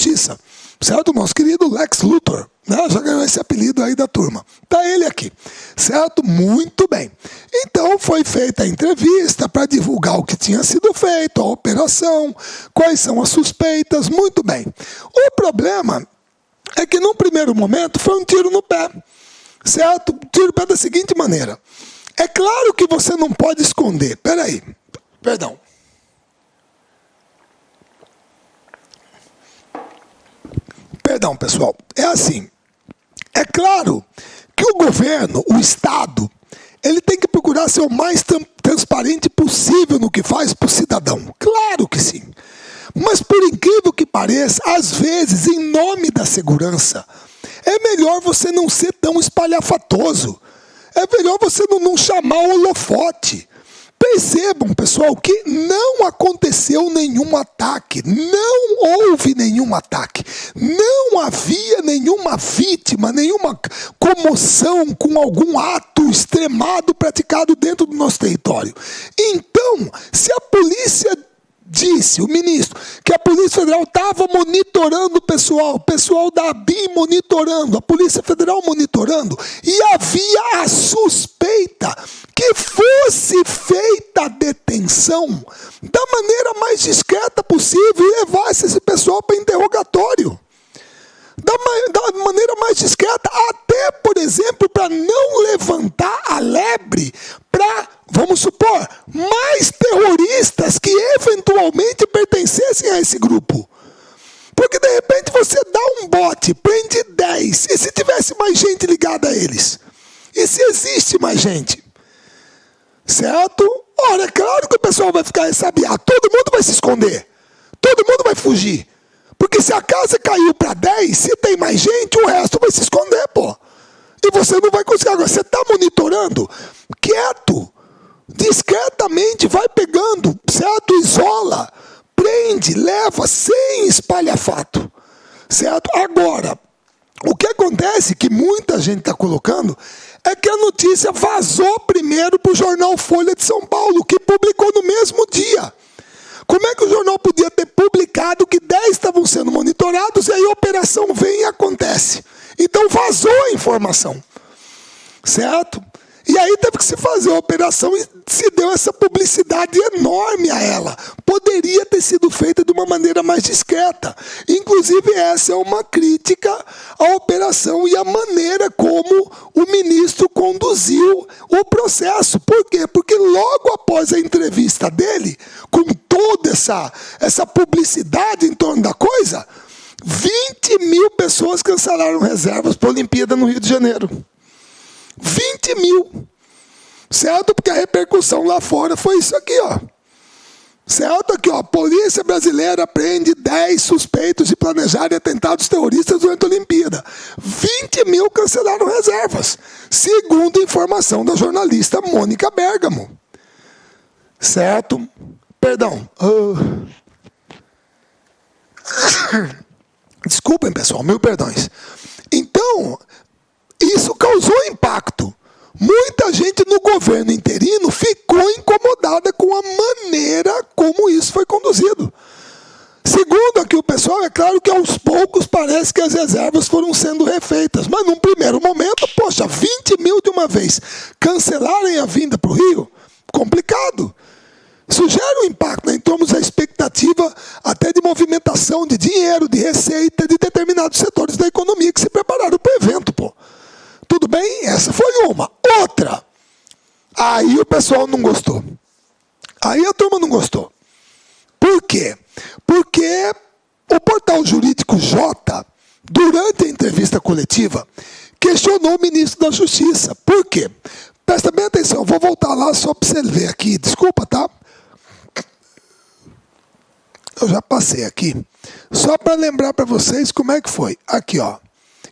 Justiça, certo? Nosso querido Lex Luthor, né? Já ganhou esse apelido aí da turma. Tá ele aqui, certo? Muito bem. Então foi feita a entrevista para divulgar o que tinha sido feito, a operação, quais são as suspeitas, muito bem. O problema é que num primeiro momento foi um tiro no pé, certo? Tiro no pé da seguinte maneira. É claro que você não pode esconder. Peraí, perdão. Perdão, pessoal. É assim. É claro que o governo, o Estado, ele tem que procurar ser o mais transparente possível no que faz para o cidadão. Claro que sim. Mas por incrível que pareça, às vezes, em nome da segurança, é melhor você não ser tão espalhafatoso. É melhor você não chamar o holofote. Percebam, pessoal, que não aconteceu nenhum ataque, não houve nenhum ataque, não havia nenhuma vítima, nenhuma comoção com algum ato extremado praticado dentro do nosso território. Então, se a polícia disse, o ministro, que a Polícia Federal estava monitorando o pessoal da ABIN monitorando, a Polícia Federal monitorando, e havia a suspeita que fosse feita a detenção da maneira mais discreta possível e levasse esse pessoal para interrogatório. Da maneira mais discreta, até, por exemplo, para não levantar a lebre para, vamos supor, mais terroristas que eventualmente pertencessem a esse grupo. Porque, de repente, você dá um bote, prende 10, e se tivesse mais gente ligada a eles? E se existe mais gente? Certo? Ora, é claro que o pessoal vai ficar ressabiado, todo mundo vai se esconder, todo mundo vai fugir. Porque se a casa caiu para 10, se tem mais gente, o resto vai se esconder, pô. E você não vai conseguir. Agora, você está monitorando, quieto, discretamente, vai pegando, certo? Isola, prende, leva, sem espalhafato, certo? Agora, o que acontece, que muita gente está colocando, é que a notícia vazou primeiro para o jornal Folha de São Paulo, que publicou no mesmo dia. Como é que o jornal podia ter publicado que 10 estavam sendo monitorados e aí a operação vem e acontece? Então vazou a informação, certo? E aí teve que se fazer a operação e se deu essa publicidade enorme a ela. Poderia ter sido feita de uma maneira mais discreta. Inclusive essa é uma crítica à operação e à maneira como o ministro conduziu o processo. Por quê? Porque logo após a entrevista dele, com toda essa publicidade em torno da coisa, 20 mil pessoas cancelaram reservas para a Olimpíada no Rio de Janeiro. 20 mil, certo? Porque a repercussão lá fora foi isso aqui, ó. Certo? Aqui, ó. Polícia brasileira prende 10 suspeitos de planejarem atentados terroristas durante a Olimpíada. 20 mil cancelaram reservas, segundo informação da jornalista Mônica Bergamo. Certo? Perdão. Desculpem, pessoal, mil perdões. Então, isso causou impacto. Muita gente no governo interino ficou incomodada com a maneira como isso foi conduzido. Segundo aqui o pessoal, é claro que aos poucos parece que as reservas foram sendo refeitas. Mas num primeiro momento, poxa, 20 mil de uma vez. Cancelarem a vinda para o Rio? Complicado. Isso gera um impacto, né, em termos da expectativa até de movimentação de dinheiro, de receita de determinados setores da economia que se prepararam para o evento, pô. Tudo bem? Essa foi uma. Outra. Aí o pessoal não gostou. Aí a turma não gostou. Por quê? Porque o portal jurídico J, durante a entrevista coletiva, questionou o ministro da Justiça. Por quê? Presta bem atenção, eu vou voltar lá só para você ver aqui. Desculpa, tá? Eu já passei aqui. Só para lembrar para vocês como é que foi. Aqui, ó.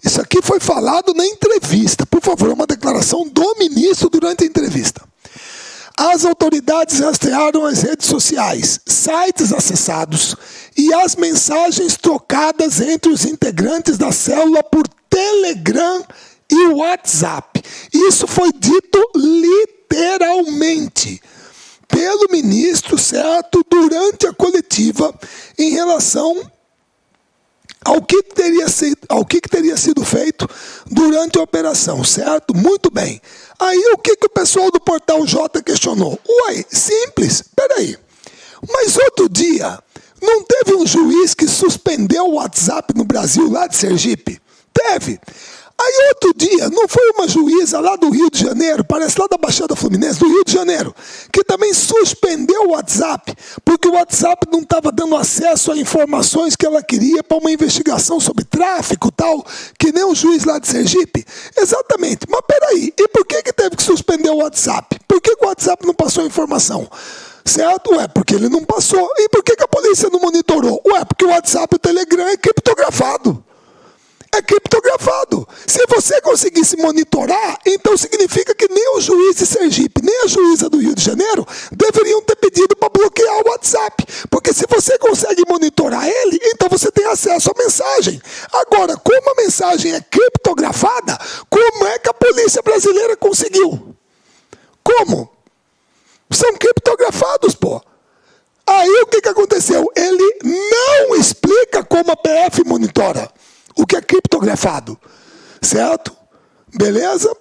Isso aqui foi falado na entrevista. Por favor, é uma declaração do ministro durante a entrevista. As autoridades rastrearam as redes sociais, sites acessados e as mensagens trocadas entre os integrantes da célula por Telegram e WhatsApp. Isso foi dito literalmente pelo ministro, certo, durante a coletiva em relação ao que teria sido feito durante a operação, certo? Muito bem. Aí o que o pessoal do Portal J questionou? Uai, simples, peraí. Mas outro dia, não teve um juiz que suspendeu o WhatsApp no Brasil, lá de Sergipe? Teve. Aí outro dia, não foi uma juíza lá do Rio de Janeiro, parece lá da Baixada Fluminense, do Rio de Janeiro, que também suspendeu o WhatsApp, porque o WhatsApp não estava dando acesso a informações que ela queria para uma investigação sobre tráfico e tal, que nem o juiz lá de Sergipe? Exatamente. Mas peraí, e por que teve que suspender o WhatsApp? Por que o WhatsApp não passou a informação? Certo? Ué, porque ele não passou. E por que a polícia não monitorou? Ué, porque o WhatsApp e o Telegram é criptografado. É criptografado. Se você conseguisse monitorar, então significa que nem o juiz de Sergipe, nem a juíza do Rio de Janeiro deveriam ter pedido para bloquear o WhatsApp. Porque se você consegue monitorar ele, então você tem acesso à mensagem. Agora, como a mensagem é criptografada, como é que a polícia brasileira conseguiu? Como? São criptografados, pô. Aí o que aconteceu? Ele não explica como a PF monitora o que é criptografado, certo? Beleza?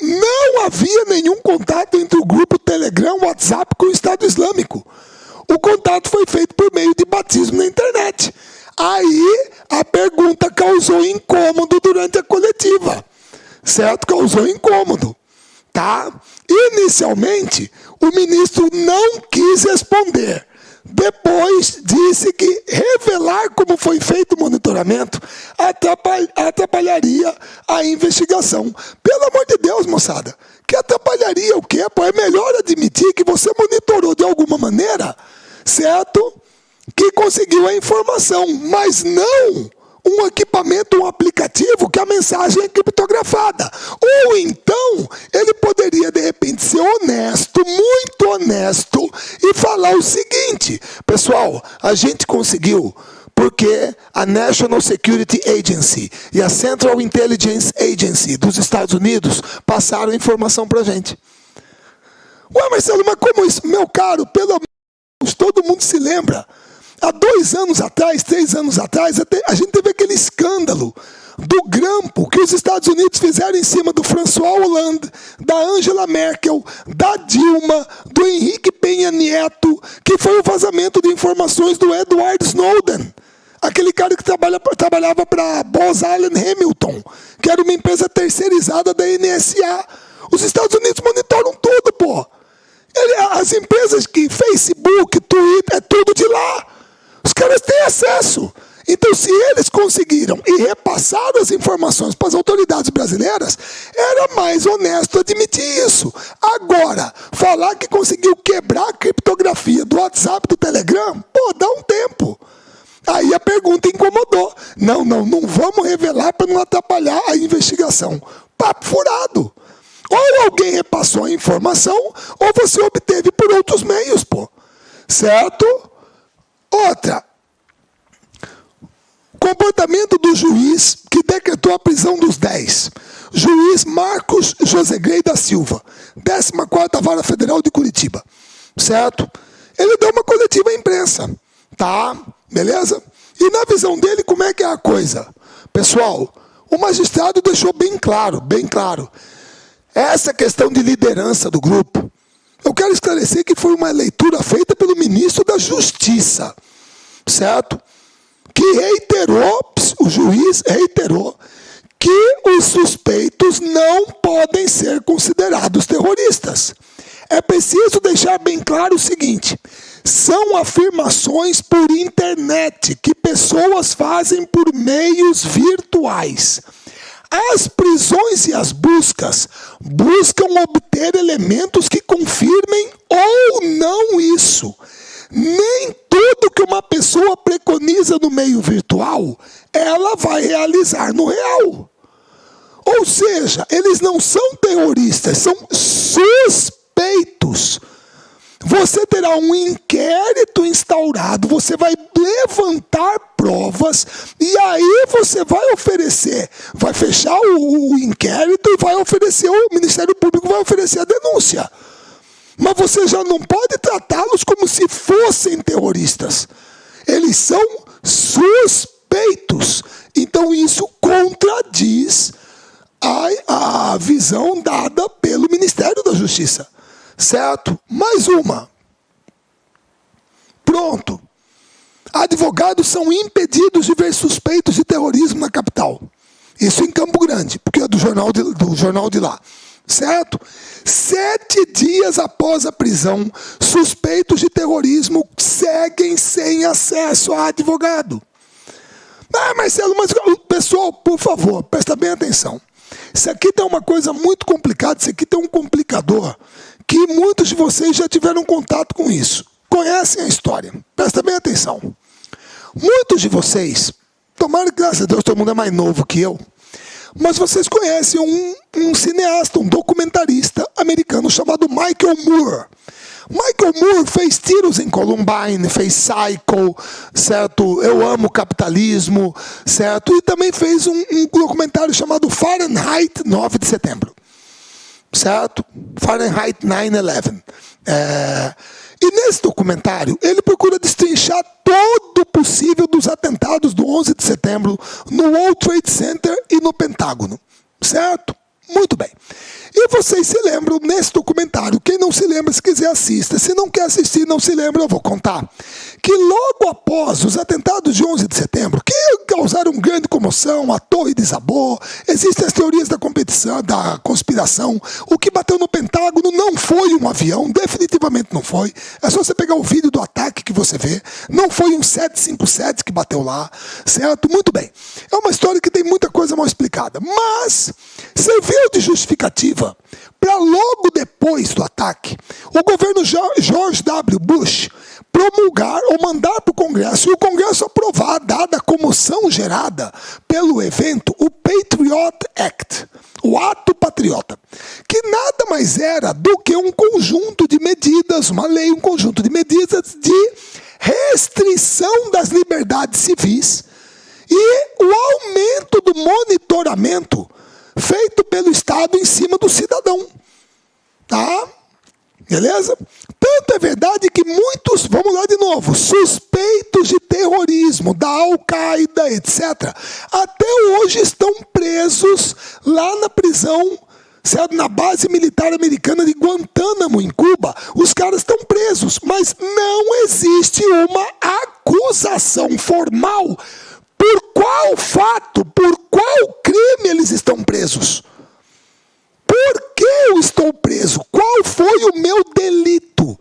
Não havia nenhum contato entre o grupo Telegram e WhatsApp com o Estado Islâmico. O contato foi feito por meio de batismo na internet. Aí a pergunta causou incômodo durante a coletiva, certo? Causou incômodo, tá? Inicialmente, o ministro não quis responder. Depois disse que revelar como foi feito o monitoramento atrapalharia a investigação. Pelo amor de Deus, moçada, que atrapalharia o quê? Pô, é melhor admitir que você monitorou de alguma maneira, certo? Que conseguiu a informação, mas não um equipamento, um aplicativo que a mensagem é criptografada. Ou então, ele poderia, de repente, ser honesto, muito honesto, e falar o seguinte: pessoal, a gente conseguiu porque a National Security Agency e a Central Intelligence Agency dos Estados Unidos passaram informação para a gente. Ué, Marcelo, mas como isso? Meu caro, pelo amor de Deus, todo mundo se lembra. Há 2 anos atrás, 3 anos atrás, a gente teve aquele escândalo do grampo que os Estados Unidos fizeram em cima do François Hollande, da Angela Merkel, da Dilma, do Henrique Penha Nieto, que foi o vazamento de informações do Edward Snowden, aquele cara que trabalhava para Booz Allen Hamilton, que era uma empresa terceirizada da NSA. Os Estados Unidos monitoram tudo, pô. As empresas que Facebook, Twitter, é tudo de lá. Os caras têm acesso. Então, se eles conseguiram e repassaram as informações para as autoridades brasileiras, era mais honesto admitir isso. Agora, falar que conseguiu quebrar a criptografia do WhatsApp e do Telegram, pô, dá um tempo. Aí a pergunta incomodou. Não vamos revelar para não atrapalhar a investigação. Papo furado. Ou alguém repassou a informação, ou você obteve por outros meios, pô. Certo? Outra. Comportamento do juiz que decretou a prisão dos 10. Juiz Marcos Josegrey da Silva, 14ª Vara Federal de Curitiba. Certo? Ele deu uma coletiva à imprensa. Tá? Beleza? E na visão dele, como é que é a coisa? Pessoal, o magistrado deixou bem claro, essa questão de liderança do grupo. Eu quero esclarecer que foi uma leitura feita pelo ministro da Justiça, certo? Que o juiz reiterou que os suspeitos não podem ser considerados terroristas. É preciso deixar bem claro o seguinte: são afirmações por internet que pessoas fazem por meios virtuais. As prisões e as buscas buscam obter elementos que confirmem ou não isso. Nem tudo que uma pessoa preconiza no meio virtual, ela vai realizar no real. Ou seja, eles não são terroristas, são suspeitos. Você terá um inquérito instaurado, você vai levantar provas e aí você vai oferecer, vai fechar o inquérito e vai oferecer, o Ministério Público vai oferecer a denúncia. Mas você já não pode tratá-los como se fossem terroristas. Eles são suspeitos. a visão dada pelo Ministério da Justiça. Certo? Mais uma. Pronto. Advogados são impedidos de ver suspeitos de terrorismo na capital. Isso em Campo Grande, porque é do jornal de lá. Certo? 7 dias após a prisão, suspeitos de terrorismo seguem sem acesso a advogado. Marcelo, mas pessoal, por favor, presta bem atenção. Isso aqui tem uma coisa muito complicada, isso aqui tem um complicador, que muitos de vocês já tiveram contato com isso. Conhecem a história. Presta bem atenção. Muitos de vocês, tomara que, graças a Deus, todo mundo é mais novo que eu, mas vocês conhecem um cineasta, um documentarista americano chamado Michael Moore. Michael Moore fez Tiros em Columbine, fez Psycho, certo? Eu Amo o Capitalismo, certo? E também fez um documentário chamado Fahrenheit 9 de Setembro, certo? Fahrenheit 9/11. E nesse documentário, ele procura destrinchar todo o possível dos atentados do 11 de setembro no World Trade Center e no Pentágono, certo? Muito bem. E vocês se lembram nesse documentário, quem não se lembra, se quiser assista, se não quer assistir, não se lembra, eu vou contar, que logo após os atentados de 11 de setembro, que causaram grande comoção, a torre desabou, existem as teorias da competição, da conspiração, o que bateu no Pentágono não foi um avião, definitivamente não foi, é só você pegar o vídeo do ataque que você vê, não foi um 757 que bateu lá, certo? Muito bem. É uma história que tem muita coisa mal explicada, mas serviu de justificativa para logo depois do ataque, o governo George W. Bush promulgar ou mandar para o Congresso, e o Congresso aprovar, dada a comoção gerada pelo evento, o Patriot Act, o Ato Patriota, que nada mais era do que um conjunto de medidas, uma lei, um conjunto de medidas de restrição das liberdades civis e o aumento do monitoramento feito pelo Estado em cima do cidadão. Tá? Beleza? Tanto é verdade que muitos, vamos lá de novo, suspeitos de terrorismo, da Al-Qaeda, etc., até hoje estão presos lá na prisão, certo? Na base militar americana de Guantánamo, em Cuba. Os caras estão presos, mas não existe uma acusação formal. Por qual fato, por qual crime eles estão presos? Por que eu estou preso? Qual foi o meu delito?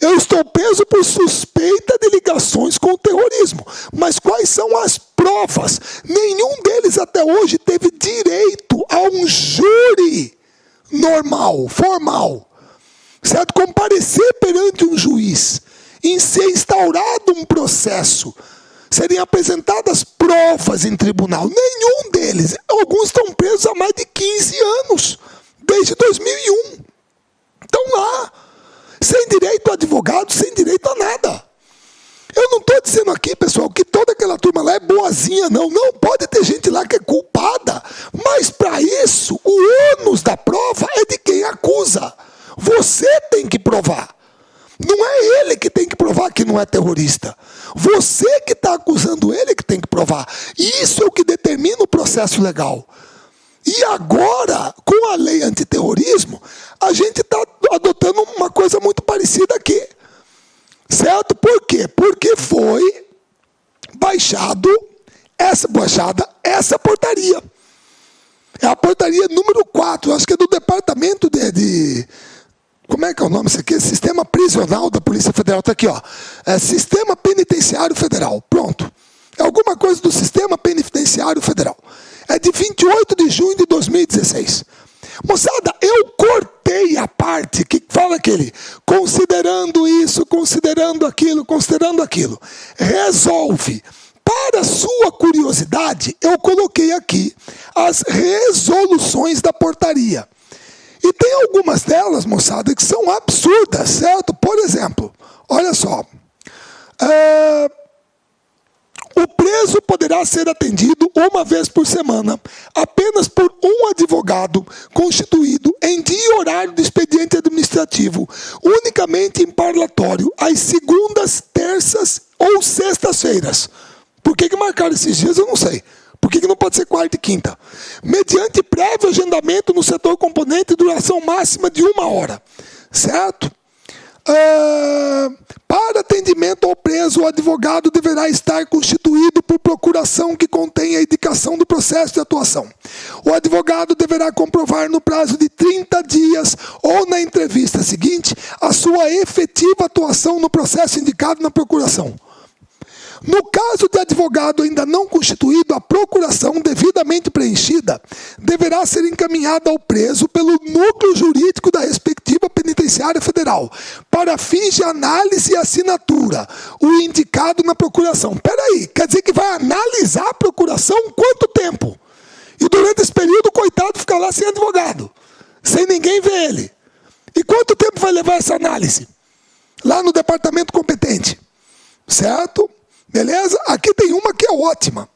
Eu estou preso por suspeita de ligações com o terrorismo. Mas quais são as provas? Nenhum deles até hoje teve direito a um júri normal, formal. Certo? Comparecer perante um juiz, em ser instaurado um processo, seriam apresentadas provas em tribunal. Nenhum deles. Alguns estão presos há mais de 15 anos. Desde 2001. Estão lá. Sem direito a advogado, sem direito a nada. Eu não estou dizendo aqui, pessoal, que toda aquela turma lá é boazinha, não. Não, pode ter gente lá que é culpada. Mas para isso, o ônus da prova é de quem acusa. Você tem que provar. Não é ele que tem que provar que não é terrorista. Você que está acusando ele que tem que provar. Isso é o que determina o processo legal. E agora, com a lei antiterrorismo, a gente está adotando uma coisa muito parecida aqui. Certo? Por quê? Porque foi baixada essa portaria. É a portaria número 4, acho que é do Departamento de como é que é o nome disso aqui? Sistema Prisional da Polícia Federal. Está aqui, ó. É Sistema Penitenciário Federal. Pronto. É alguma coisa do Sistema Penitenciário Federal. É de 28 de junho de 2016. Moçada, eu cortei a parte que fala aquele considerando isso, considerando aquilo. Resolve. Para sua curiosidade, eu coloquei aqui as resoluções da portaria. E tem algumas delas, moçada, que são absurdas, certo? Por exemplo, olha só. O preso poderá ser atendido uma vez por semana, apenas por um advogado constituído em dia e horário do expediente administrativo, unicamente em parlatório, às segundas, terças ou sextas-feiras. Por que marcaram esses dias, eu não sei. Por que não pode ser quarta e quinta? Mediante prévio agendamento no setor componente, duração máxima de 1 hora. Certo? Para atendimento ao preso, o advogado deverá estar constituído por procuração que contenha a indicação do processo de atuação. O advogado deverá comprovar no prazo de 30 dias ou na entrevista seguinte a sua efetiva atuação no processo indicado na procuração. No caso de advogado ainda não constituído, a procuração devidamente preenchida deverá ser encaminhada ao preso pelo núcleo jurídico da respectiva penitenciária federal, para fins de análise e assinatura, o indicado na procuração. Peraí, quer dizer que vai analisar a procuração quanto tempo? E durante esse período o coitado fica lá sem advogado, sem ninguém ver ele. E quanto tempo vai levar essa análise? Lá no departamento competente. Certo? Beleza? Aqui tem uma que é ótima.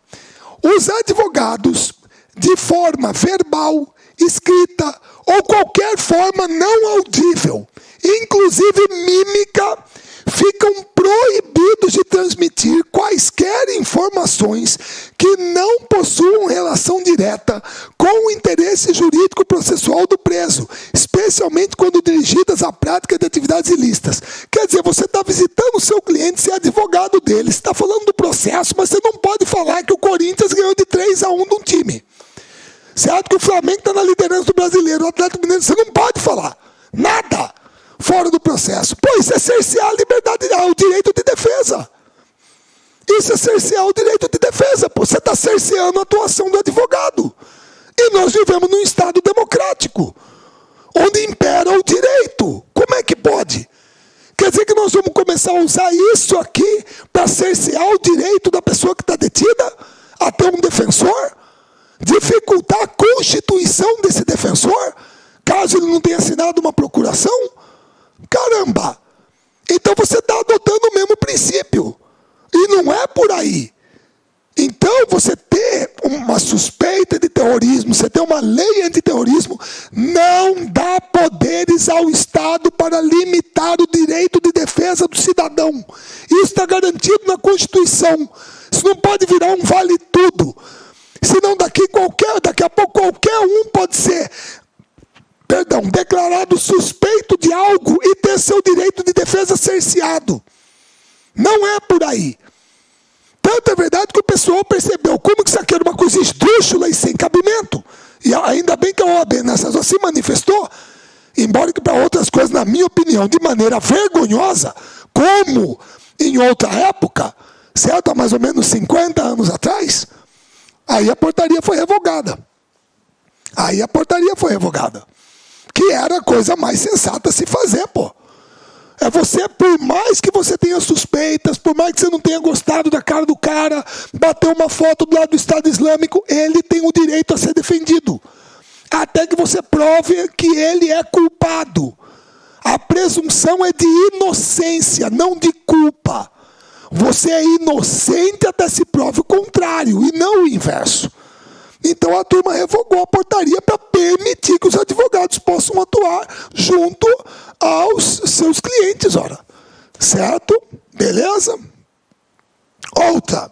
Os advogados, de forma verbal, escrita ou qualquer forma não audível, inclusive mímica, ficam proibidos de transmitir quaisquer informações que não possuam relação direta com o interesse jurídico processual do preso, especialmente quando dirigidas à prática de atividades ilícitas. Quer dizer, você está visitando o seu cliente, você é advogado dele, você está falando do processo, mas você não pode falar que o Corinthians ganhou de 3-1 de um time. Certo? Que o Flamengo está na liderança do brasileiro, o Atlético Mineiro, você não pode falar nada fora do processo. Pô, isso é cercear a liberdade, o direito de defesa. Isso é cercear o direito de defesa. Pô, você está cerceando a atuação do advogado. E nós vivemos num Estado democrático, onde impera o direito. Como é que pode? Quer dizer que nós vamos começar a usar isso aqui para cercear o direito da pessoa que está detida a ter um defensor? Dificultar a constituição desse defensor, caso ele não tenha assinado uma procuração? Caramba! Então você está adotando o mesmo princípio. E não é por aí. Então você ter uma suspeita de terrorismo, você ter uma lei antiterrorismo, não dá poderes ao Estado para limitar o direito de defesa do cidadão. Isso está garantido na Constituição. Isso não pode virar um vale-tudo. Senão daqui a pouco qualquer um pode ser declarado suspeito de algo e ter seu direito de defesa cerceado. Não é por aí. Tanto é verdade que o pessoal percebeu como que isso aqui era uma coisa esdrúxula e sem cabimento. E ainda bem que a OAB nessas horas se manifestou, embora que para outras coisas, na minha opinião, de maneira vergonhosa, como em outra época, certo? Há mais ou menos 50 anos atrás, aí a portaria foi revogada. Que era a coisa mais sensata a se fazer, pô. É você, por mais que você tenha suspeitas, por mais que você não tenha gostado da cara do cara, bater uma foto do lado do Estado Islâmico, ele tem o direito a ser defendido. Até que você prove que ele é culpado. A presunção é de inocência, não de culpa. Você é inocente até se prove o contrário, e não o inverso. Então a turma revogou a portaria para permitir que os advogados possam atuar junto aos seus clientes, ora. Certo? Beleza? Outra.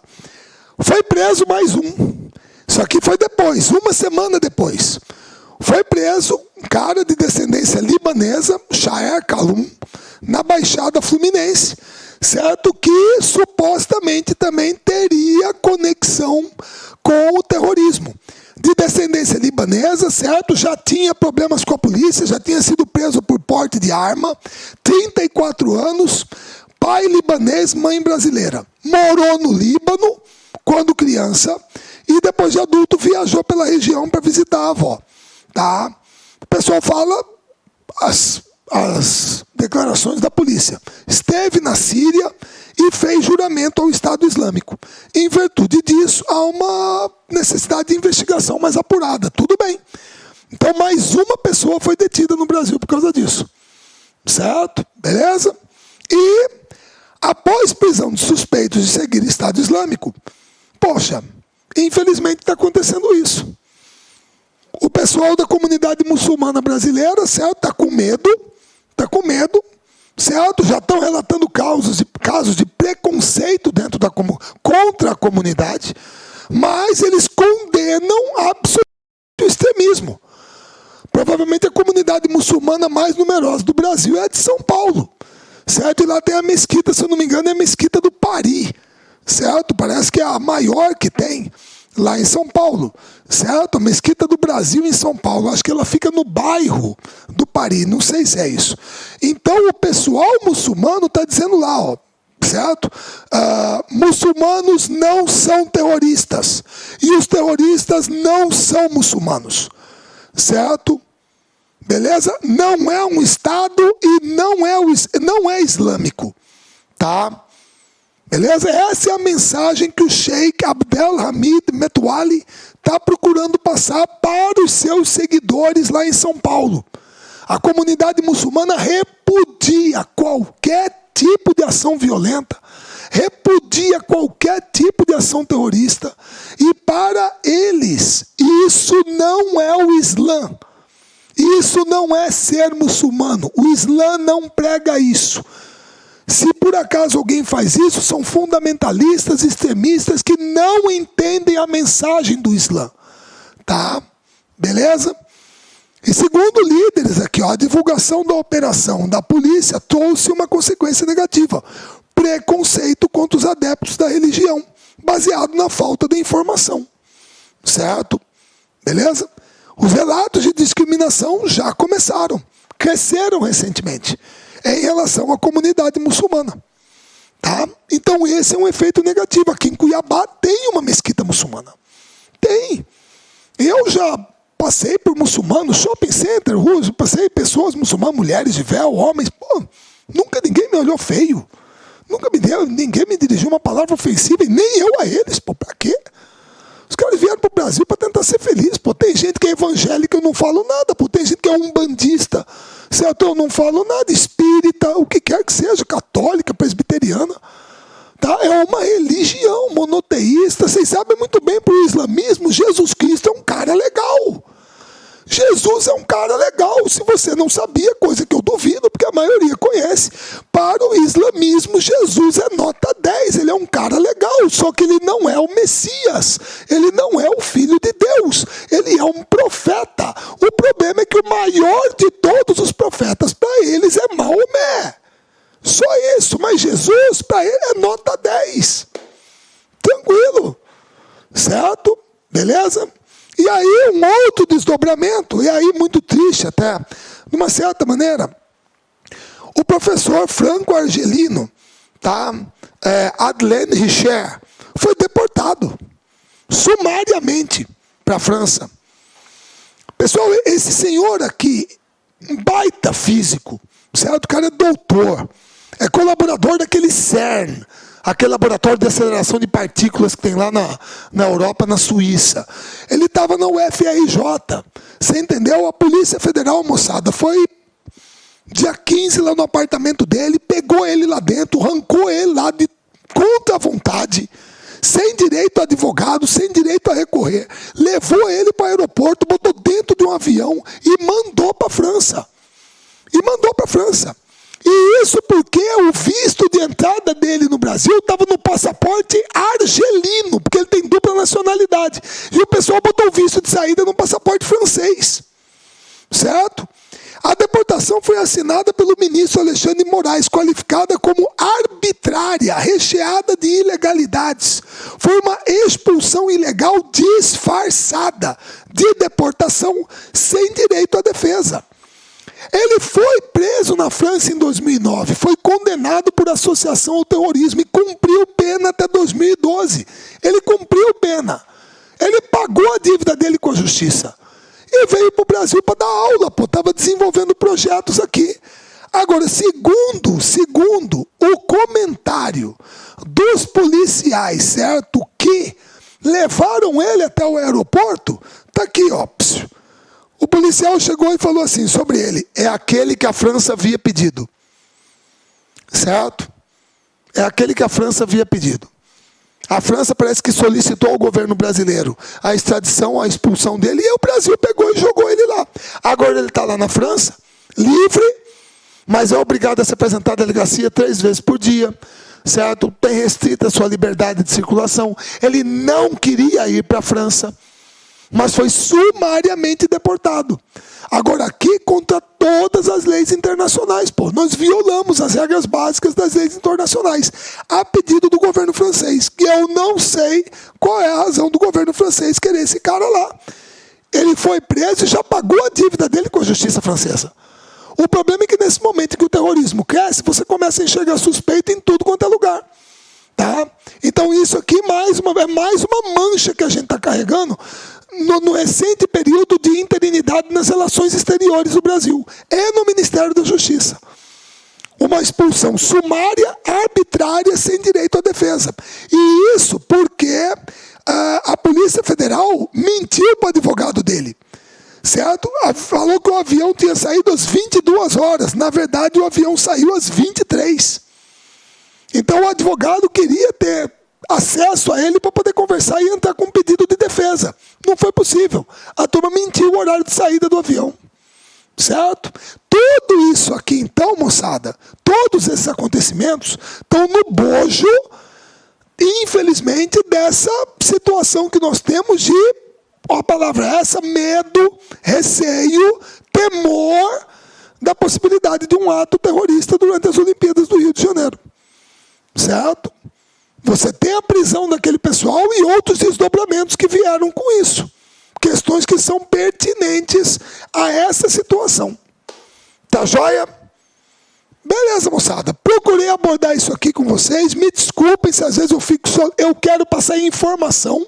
Foi preso mais um. Isso aqui foi depois, uma semana depois. Foi preso um cara de descendência libanesa, Shaer Kalum, na Baixada Fluminense. Certo? Que supostamente também teria conexão com o terrorismo. De descendência libanesa, certo? Já tinha problemas com a polícia, já tinha sido preso por porte de arma, 34 anos, pai libanês, mãe brasileira. Morou no Líbano quando criança e depois de adulto viajou pela região para visitar a avó. Tá? O pessoal fala as declarações da polícia. Esteve na Síria e fez juramento ao Estado Islâmico. Em virtude disso, há uma necessidade de investigação mais apurada. Tudo bem. Então, mais uma pessoa foi detida no Brasil por causa disso. Certo? Beleza? E, após prisão de suspeitos de seguir o Estado Islâmico, poxa, infelizmente está acontecendo isso. O pessoal da comunidade muçulmana brasileira, certo? Está com medo, certo? Já estão relatando casos de preconceito dentro contra a comunidade, mas eles condenam absolutamente o extremismo. Provavelmente a comunidade muçulmana mais numerosa do Brasil é a de São Paulo, certo? E lá tem a mesquita, se eu não me engano, é a mesquita do Pari, certo? Parece que é a maior que tem lá em São Paulo, certo? A mesquita do Brasil em São Paulo, acho que ela fica no bairro do Pari, não sei se é isso. Então o pessoal muçulmano está dizendo lá, ó, certo? Muçulmanos não são terroristas e os terroristas não são muçulmanos, certo? Beleza? Não é um Estado e não é islâmico, tá? Beleza? Essa é a mensagem que o Sheikh Abdelhamid Metwali está procurando passar para os seus seguidores lá em São Paulo. A comunidade muçulmana repudia qualquer tipo de ação violenta, repudia qualquer tipo de ação terrorista, e para eles isso não é o Islã, isso não é ser muçulmano, o Islã não prega isso. Se por acaso alguém faz isso, são fundamentalistas, extremistas que não entendem a mensagem do Islã, tá? Beleza? E segundo líderes aqui, ó, a divulgação da operação da polícia trouxe uma consequência negativa: preconceito contra os adeptos da religião, baseado na falta de informação, certo? Beleza? Os relatos de discriminação já começaram, cresceram recentemente em relação à comunidade muçulmana, tá? Então esse é um efeito negativo. Aqui em Cuiabá tem uma mesquita muçulmana, tem. Eu já passei por muçulmanos, shopping center, ruas, passei pessoas muçulmanas, mulheres de véu, homens, pô, nunca ninguém me olhou feio, ninguém me dirigiu uma palavra ofensiva, e nem eu a eles, pô, pra quê? Os caras vieram pro Brasil para tentar ser felizes, pô. Tem gente que é evangélica, eu não falo nada, pô. Tem gente que é umbandista, certo? Eu não falo nada, espírita, o que quer que seja, católica, presbiteriana, tá? É uma religião monoteísta. Vocês sabem muito bem, para o islamismo, Jesus Cristo é um cara legal. Jesus é um cara legal. Se você não sabia, coisa que eu duvido, porque a maioria conhece, para o islamismo, Jesus é nota 10. Ele é um cara legal, só que ele não é o Messias. Ele não é o Filho de Deus. Ele é um profeta. O problema é que o maior de todos os profetas, para eles, é Maomé. Só isso. Mas Jesus, para ele, é nota 10. Tranquilo. Certo? Beleza? E aí um outro desdobramento, e aí muito triste até, de uma certa maneira, o professor Franco Argelino, tá? Adlene Richer, foi deportado sumariamente para a França. Pessoal, esse senhor aqui, um baita físico, certo? O cara é doutor, é colaborador daquele CERN, aquele laboratório de aceleração de partículas que tem lá na Europa, na Suíça. Ele estava na UFRJ. Você entendeu? A Polícia Federal, moçada, foi dia 15 lá no apartamento dele, pegou ele lá dentro, arrancou ele lá de contra a vontade, sem direito a advogado, sem direito a recorrer. Levou ele para o aeroporto, botou dentro de um avião e mandou para a França. E isso porque o visto de entrada dele no Brasil estava no passaporte argelino, porque ele tem dupla nacionalidade. E o pessoal botou o visto de saída no passaporte francês. Certo? A deportação foi assinada pelo ministro Alexandre de Moraes, qualificada como arbitrária, recheada de ilegalidades. Foi uma expulsão ilegal disfarçada de deportação sem direito à defesa. Ele foi preso na França em 2009, foi condenado por associação ao terrorismo e cumpriu pena até 2012. Ele cumpriu pena. Ele pagou a dívida dele com a justiça. E veio para o Brasil para dar aula, estava desenvolvendo projetos aqui. Agora, segundo o comentário dos policiais, certo, que levaram ele até o aeroporto, está aqui, ó. O policial chegou e falou assim sobre ele: é aquele que a França havia pedido. Certo? É aquele que a França havia pedido. A França parece que solicitou ao governo brasileiro a extradição, a expulsão dele, e o Brasil pegou e jogou ele lá. Agora ele está lá na França, livre, mas é obrigado a se apresentar à delegacia 3 vezes por dia, certo? Tem restrita a sua liberdade de circulação. Ele não queria ir para a França, mas foi sumariamente deportado. Agora aqui contra todas as leis internacionais, pô. Nós violamos as regras básicas das leis internacionais, a pedido do governo francês, que eu não sei qual é a razão do governo francês querer esse cara lá. Ele foi preso e já pagou a dívida dele com a justiça francesa. O problema é que nesse momento que o terrorismo cresce, você começa a enxergar suspeito em tudo quanto é lugar. Tá? Então isso aqui é mais uma mancha que a gente está carregando no recente período de interinidade nas relações exteriores do Brasil e no Ministério da Justiça. Uma expulsão sumária, arbitrária, sem direito à defesa. E isso porque a Polícia Federal mentiu para o advogado dele. Certo? Falou que o avião tinha saído às 22 horas. Na verdade, o avião saiu às 23. Então, o advogado queria ter acesso a ele para poder conversar e entrar com um pedido de defesa. Não foi possível. A turma mentiu o horário de saída do avião. Certo? Tudo isso aqui, então, moçada, todos esses acontecimentos estão no bojo, infelizmente, dessa situação que nós temos de, a palavra é essa, medo, receio, temor da possibilidade de um ato terrorista durante as Olimpíadas do Rio de Janeiro. Certo? Você tem a prisão daquele pessoal e outros desdobramentos que vieram com isso. Questões que são pertinentes a essa situação. Tá joia? Beleza, moçada. Procurei abordar isso aqui com vocês. Me desculpem se às vezes eu quero passar informação,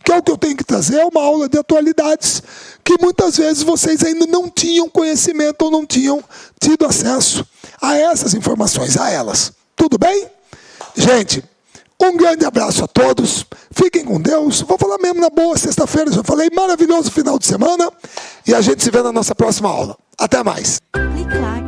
que é o que eu tenho que trazer, é uma aula de atualidades, que muitas vezes vocês ainda não tinham conhecimento ou não tinham tido acesso a essas informações, a elas. Tudo bem? Gente, um grande abraço a todos. Fiquem com Deus. Vou falar mesmo na boa, sexta-feira, já falei, maravilhoso final de semana. E a gente se vê na nossa próxima aula. Até mais. Clique lá.